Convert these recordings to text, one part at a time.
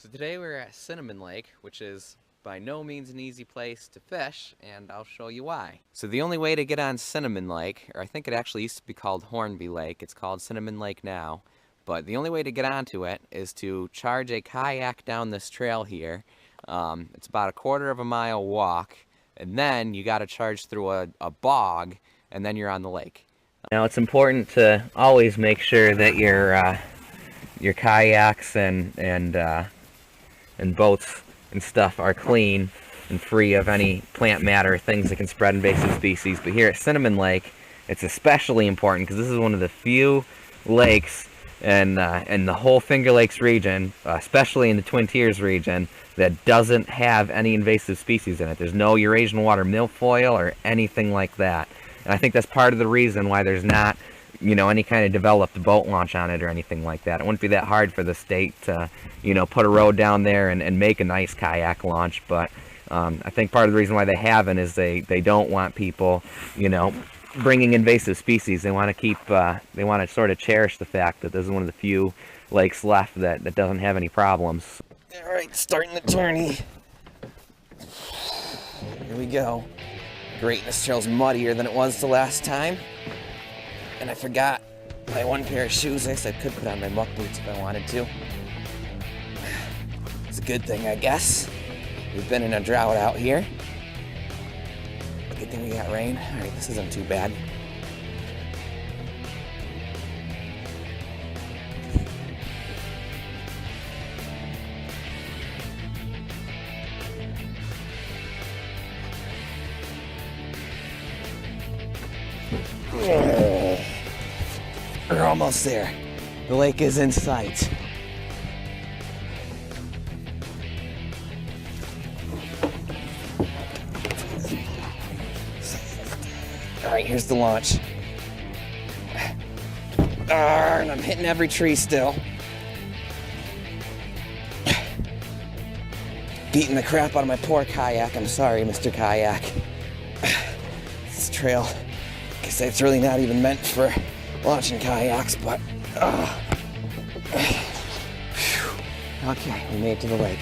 So today we're at Cinnamon Lake, which is by no means an easy place to fish, and I'll show you why. So the only way to get on Cinnamon Lake, or I think it actually used to be called Hornby Lake, it's called Cinnamon Lake now, but the only way to get onto it is to charge a kayak down this trail here. It's about a quarter of a mile walk, and then you gotta charge through a bog, and then you're on the lake. Now it's important to always make sure that your kayaks and boats and stuff are clean and free of any plant matter, things that can spread invasive species. But here at Cinnamon Lake, it's especially important because this is one of the few lakes in the whole Finger Lakes region, especially in the Twin Tiers region, that doesn't have any invasive species in it. There's no Eurasian water milfoil or anything like that. And I think that's part of the reason why there's not, you know, any kind of developed boat launch on it or anything like that. It wouldn't be that hard for the state to, you know, put a road down there and make a nice kayak launch. But I think part of the reason why they haven't is they don't want people, you know, bringing invasive species. They want to keep, they want to sort of cherish the fact that this is one of the few lakes left that doesn't have any problems. All right, starting the journey. Here we go. Great, this trail's muddier than it was the last time. And I forgot my one pair of shoes. I guess I could put on my muck boots if I wanted to. It's a good thing, I guess. We've been in a drought out here. Good thing we got rain. All right, this isn't too bad. We're almost there. The lake is in sight. All right, here's the launch. And I'm hitting every tree still. Beating the crap out of my poor kayak. I'm sorry, Mr. Kayak. This trail, I guess it's really not even meant for launching kayaks, but okay, we made it to the lake.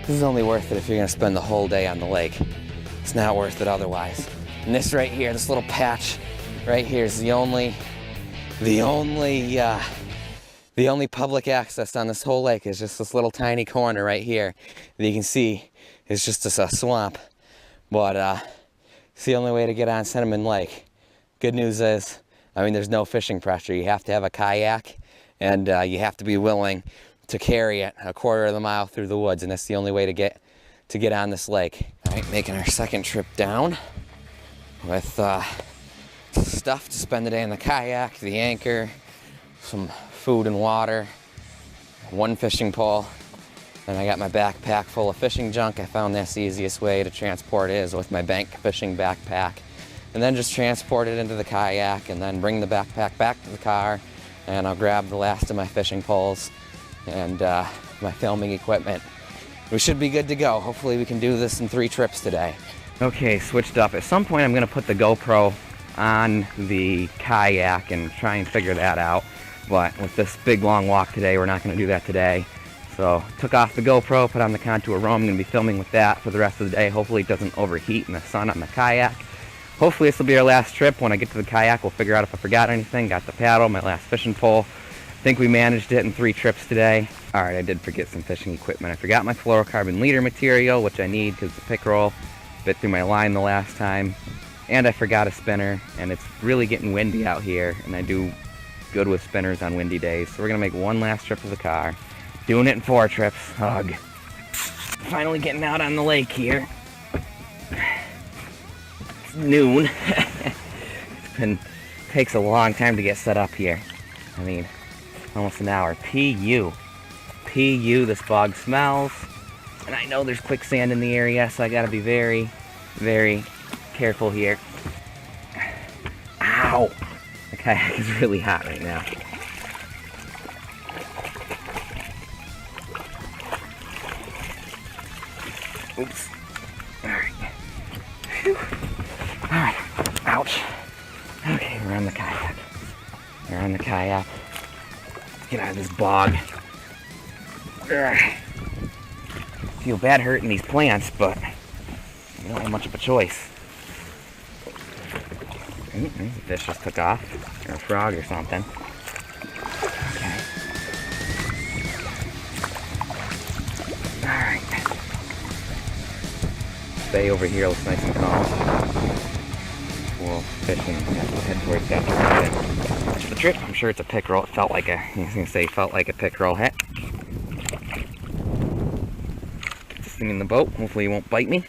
This is only worth it if you're gonna spend the whole day on the lake. It's not worth it otherwise. And this right here, this little patch right here is the only public access on this whole lake is just this little tiny corner right here that you can see is just a swamp. But it's the only way to get on Cinnamon Lake. Good news is, I mean, there's no fishing pressure. You have to have a kayak and you have to be willing to carry it a quarter of the mile through the woods, and that's the only way to get on this lake. All right, making our second trip down with stuff to spend the day in the kayak, the anchor, some food and water, one fishing pole, and I got my backpack full of fishing junk. I found that's the easiest way to transport it is with my bank fishing backpack, and then just transport it into the kayak and then bring the backpack back to the car, and I'll grab the last of my fishing poles and my filming equipment. We should be good to go. Hopefully we can do this in 3 trips today. Okay, switched up. At some point I'm gonna put the GoPro on the kayak and try and figure that out. But with this big long walk today, we're not gonna do that today. So took off the GoPro, put on the Contour Roam. I'm gonna be filming with that for the rest of the day. Hopefully it doesn't overheat in the sun on the kayak. Hopefully this will be our last trip. When I get to the kayak, we'll figure out if I forgot anything. Got the paddle, my last fishing pole. I think we managed it in 3 trips today. All right, I did forget some fishing equipment. I forgot my fluorocarbon leader material, which I need because the pickerel bit through my line the last time. And I forgot a spinner, and it's really getting windy out here, and I do good with spinners on windy days. So we're gonna make one last trip to the car. Doing it in 4 trips. Ugh. Finally getting out on the lake here. It's noon. Takes a long time to get set up here. I mean, almost an hour. PU, this bog smells. And I know there's quicksand in the area, so I gotta be very, very careful here. Ow! The kayak is really hot right now. Oops. Alright. Alright. Ouch. We're on the kayak. We're on the kayak. Let's get out of this bog. Ugh. Feel bad hurting these plants, but we don't have much of a choice. Ooh, the fish just took off, or a frog or something. Okay. Alright. Bay over here looks nice and calm. We'll fish and head towards that direction. Watch the trip. I'm sure it's a pickerel. It felt like a, I was going to say, felt like a pickerel hit. Get this thing in the boat. Hopefully it won't bite me.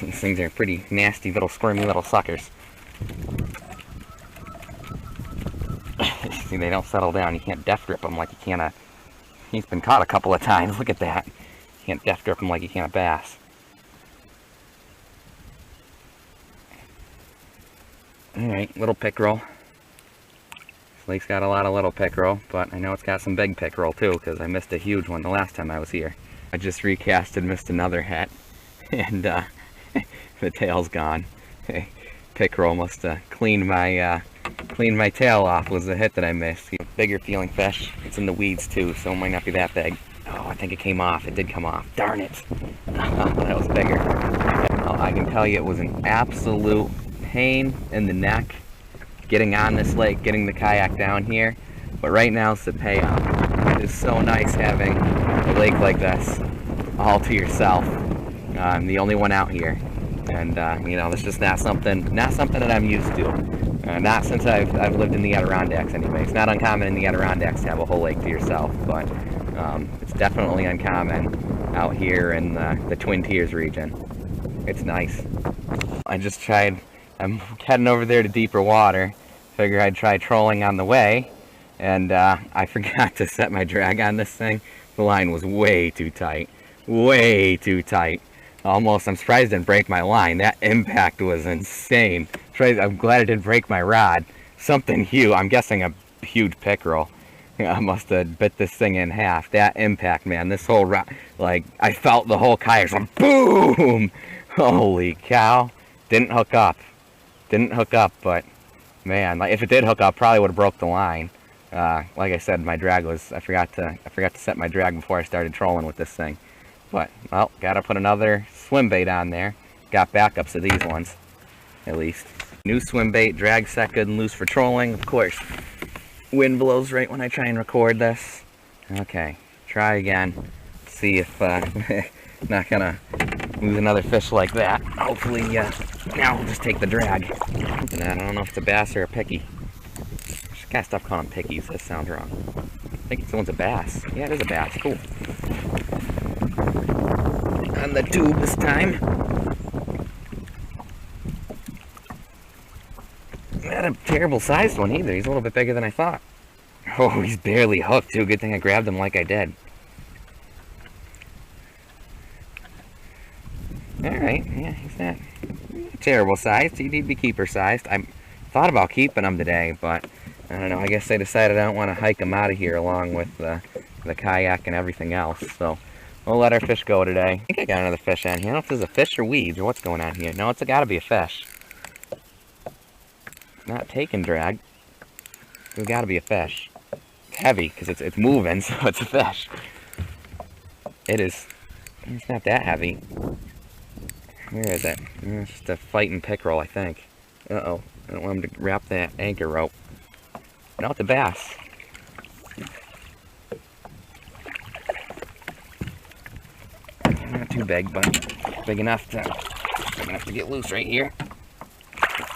These things are pretty nasty, little squirmy little suckers. See, they don't settle down. You can't death grip them like you can a... He's been caught a couple of times. Look at that. You can't death grip them like you can a bass. Alright, little pickerel. This lake's got a lot of little pickerel, but I know it's got some big pickerel too, because I missed a huge one the last time I was here. I just recasted, missed another hit, and the tail's gone. Pickerel must have cleaned my tail off, was the hit that I missed. Bigger feeling fish. It's in the weeds too, so it might not be that big. Oh, I think it came off. It did come off. Darn it. That was bigger. Well, I can tell you it was an absolute pain in the neck getting on this lake, getting the kayak down here. But right now it's the payoff. It is so nice having a lake like this all to yourself. I'm the only one out here. And you know, it's just not something that I'm used to. Not since I've lived in the Adirondacks anyway. It's not uncommon in the Adirondacks to have a whole lake to yourself, but it's definitely uncommon out here in the Twin Tiers region. It's nice. I'm heading over there to deeper water. Figure I'd try trolling on the way, and I forgot to set my drag on this thing. The line was way too tight. Way too tight. Almost, I'm surprised it didn't break my line. That impact was insane. I'm glad it didn't break my rod. Something huge, I'm guessing a huge pickerel. I must have bit this thing in half. That impact, man, this whole rod, like, I felt the whole kayak, like, boom! Holy cow. Didn't hook up. Didn't hook up, but, man, like, if it did hook up, probably would have broke the line. Like I said, my drag was, I forgot to set my drag before I started trolling with this thing. But, well, gotta put another swim bait on there. Got backups of these ones, at least. New swim bait, drag set good and loose for trolling. Of course, wind blows right when I try and record this. Okay, try again. See if, not gonna lose another fish like that. Hopefully, now I'll just take the drag. And I don't know if it's a bass or a picky. Just gotta stop calling them pickies, that sounds wrong. I think this one's a bass. Yeah, it is a bass, cool. On the tube this time. Not a terrible sized one either. He's a little bit bigger than I thought. Oh, he's barely hooked too. Good thing I grabbed him like I did. Alright, yeah, he's not terrible sized. He'd be keeper sized. I thought about keeping him today, but I don't know. I guess I decided I don't want to hike him out of here along with the kayak and everything else. So we'll let our fish go today. I think I got another fish on here. I don't know if there's a fish or weeds or what's going on here. No, it's got to be a fish. Not taking drag. It's got to be a fish. It's heavy because it's moving, so it's a fish. It is. It's not that heavy. Where is it? It's just a fighting pickerel, I think. Uh-oh. I don't want him to wrap that anchor rope. No, it's a bass. Not too big, but big enough to get loose right here.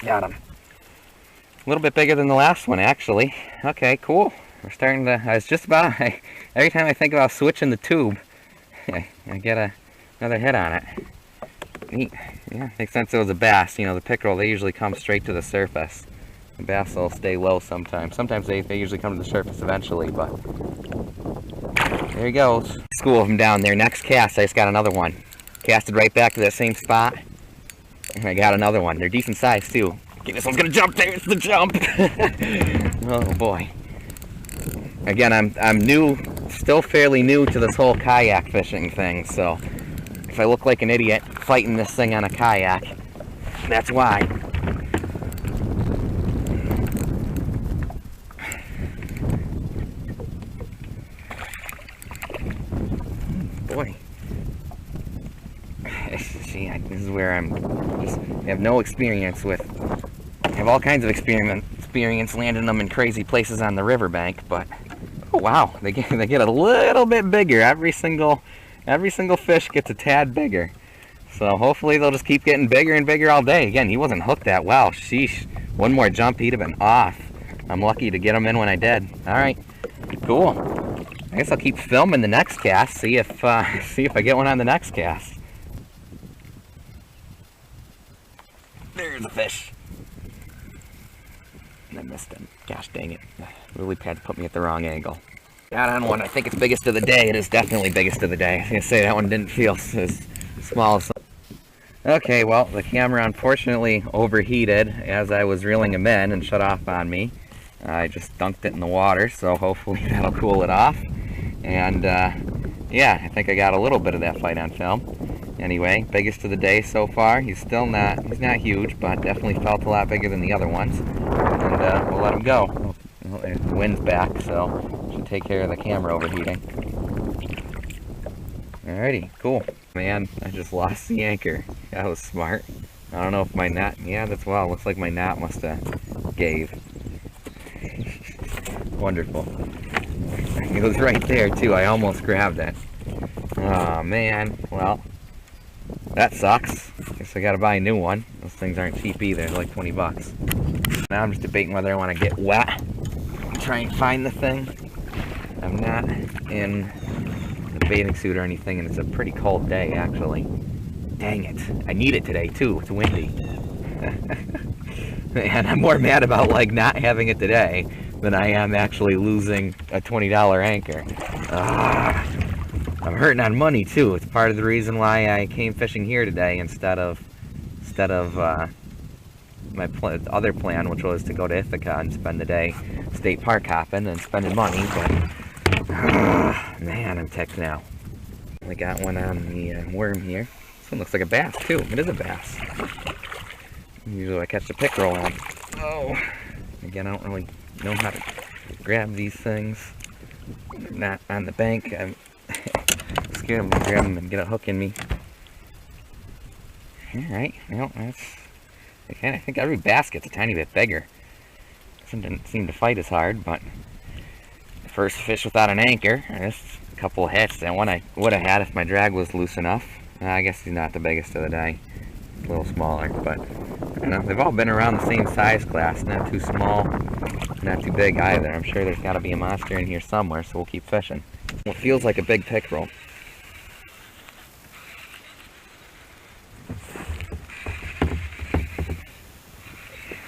Got him. A little bit bigger than the last one, actually. Okay, cool. We're starting to, I was just about, every time I think about switching the tube, I get another hit on it. Neat. Yeah, makes sense it was a bass. You know, the pickerel, they usually come straight to the surface. The bass will stay low sometimes. Sometimes they usually come to the surface eventually, but there he goes. School of them down there. Next cast, I just got another one. Casted right back to that same spot, and I got another one. They're decent size too. Okay, this one's gonna jump. There's the jump. Oh boy. Again, I'm new, still fairly new to this whole kayak fishing thing, so if I look like an idiot fighting this thing on a kayak, that's why. where I have no experience with. I have all kinds of experience landing them in crazy places on the riverbank, but oh wow, they get a little bit bigger. Every single fish gets a tad bigger. So hopefully they'll just keep getting bigger and bigger all day. Again, he wasn't hooked that well. Sheesh. One more jump, he'd have been off. I'm lucky to get him in when I did. All right, cool. I guess I'll keep filming the next cast. See if I get one on the next cast. There's a fish. And I missed him. Gosh dang it. Really had to put me at the wrong angle. Got on one. I think it's biggest of the day. It is definitely biggest of the day. I was gonna say that one didn't feel as small as. Okay, well, the camera unfortunately overheated as I was reeling him in and shut off on me. I just dunked it in the water, so hopefully that'll cool it off. And yeah, I think I got a little bit of that fight on film. Anyway, biggest of the day so far. He's not huge, but definitely felt a lot bigger than the other ones. And we'll let him go. The wind's back, so should take care of the camera overheating. Alrighty, cool. Man, I just lost the anchor. That was smart. I don't know if my knot, yeah, that's well, looks like my knot must have gave. Wonderful. It was right there too. I almost grabbed it. Oh man, well, that sucks. Guess I gotta buy a new one. Those things aren't cheap either. They're like 20 bucks. Now I'm just debating whether I want to get wet and try and find the thing. I'm not in a bathing suit or anything, and it's a pretty cold day actually. Dang it. I need it today too. It's windy. And I'm more mad about like not having it today than I am actually losing a $20 anchor. I'm hurting on money too. It's part of the reason why I came fishing here today instead of my other plan, which was to go to Ithaca and spend the day state park hopping and spending money. But man, I'm ticked now. I got one on the worm here. This one looks like a bass too. It is a bass. Usually I catch the pickerel on. Oh, again, I don't really know how to grab these things. I'm not on the bank. I'm scared I'm gonna grab them and get a hook in me. Alright, well, that's... Again, I think every bass gets a tiny bit bigger. Didn't seem to fight as hard, but... The first fish without an anchor. Just a couple of hits. That one I would have had if my drag was loose enough. I guess he's not the biggest of the day. A little smaller, but... I don't know, they've all been around the same size class. Not too small, not too big either. I'm sure there's got to be a monster in here somewhere, so we'll keep fishing. It feels like a big pickerel.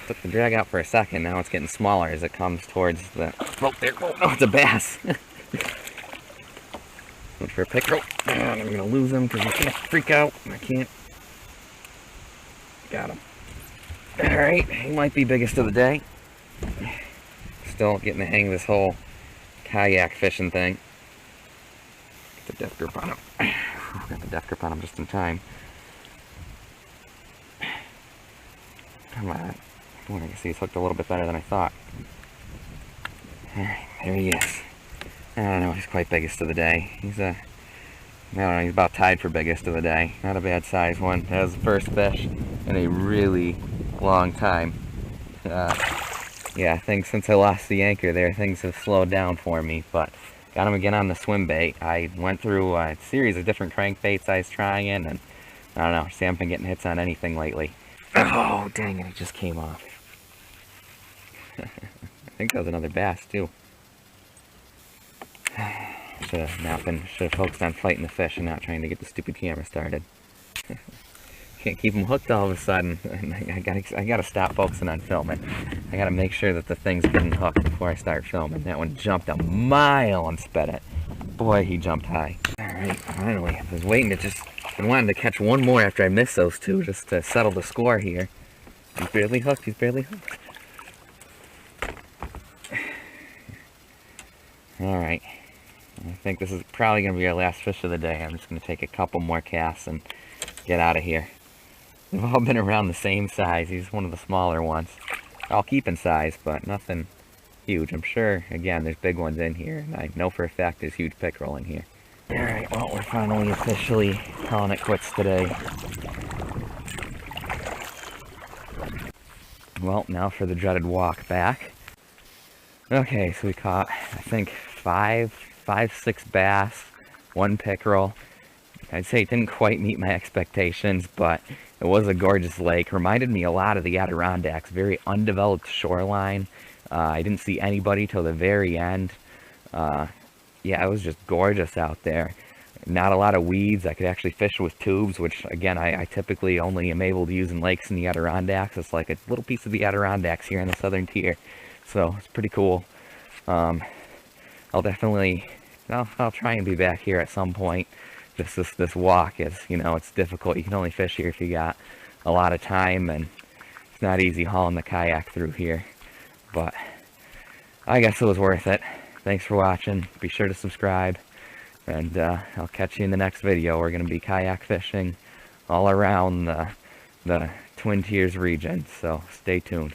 Took the drag out for a second. Now it's getting smaller as it comes towards the... Oh, there. Oh, no, it's a bass. Look for a pickerel. And I'm going to lose him because he can't freak out. I can't. Got him. Alright, he might be biggest of the day. Still getting the hang of this whole kayak fishing thing. Get the death grip on him. Got the death grip on him just in time. Come on. Boy, I can see he's hooked a little bit better than I thought. Alright, there he is. I don't know, he's quite biggest of the day. He's I don't know, he's about tied for biggest of the day. Not a bad size one. That was the first fish in a really long time. Yeah, I think since I lost the anchor there, things have slowed down for me, but got him again on the swim bait. I went through a series of different crankbaits I was trying, and I don't know, just haven't been getting hits on anything lately. Oh, dang it, it just came off. I think that was another bass, too. Should have focused on fighting the fish and not trying to get the stupid camera started. Can't keep them hooked all of a sudden. I gotta stop focusing on filming. I gotta make sure that the thing's getting hooked before I start filming. That one jumped a mile and sped it. Boy, he jumped high. Alright, finally. I was waiting to I wanted to catch one more after I missed those two just to settle the score here. He's barely hooked. He's barely hooked. Alright. I think this is probably going to be our last fish of the day. I'm just going to take a couple more casts and get out of here. They've all been around the same size. He's one of the smaller ones. All keeping size, but nothing huge. I'm sure, again, there's big ones in here, and I know for a fact there's huge pickerel in here. Alright, well, we're finally officially calling it quits today. well, now for the dreaded walk back. Okay, so we caught, I think, six bass, 1 pickerel. I'd say it didn't quite meet my expectations, but it was a gorgeous lake. Reminded me a lot of the Adirondacks, very undeveloped shoreline. I didn't see anybody till the very end. Yeah, it was just gorgeous out there. Not a lot of weeds. I could actually fish with tubes, which, again, I typically only am able to use in lakes in the Adirondacks. It's like a little piece of the Adirondacks here in the southern tier. So, it's pretty cool. I'll definitely, I'll try and be back here at some point. Just this walk is, you know, it's difficult. You can only fish here if you got a lot of time, and it's not easy hauling the kayak through here. But I guess it was worth it. Thanks for watching. Be sure to subscribe, and I'll catch you in the next video. We're going to be kayak fishing all around the Twin Tiers region, so stay tuned.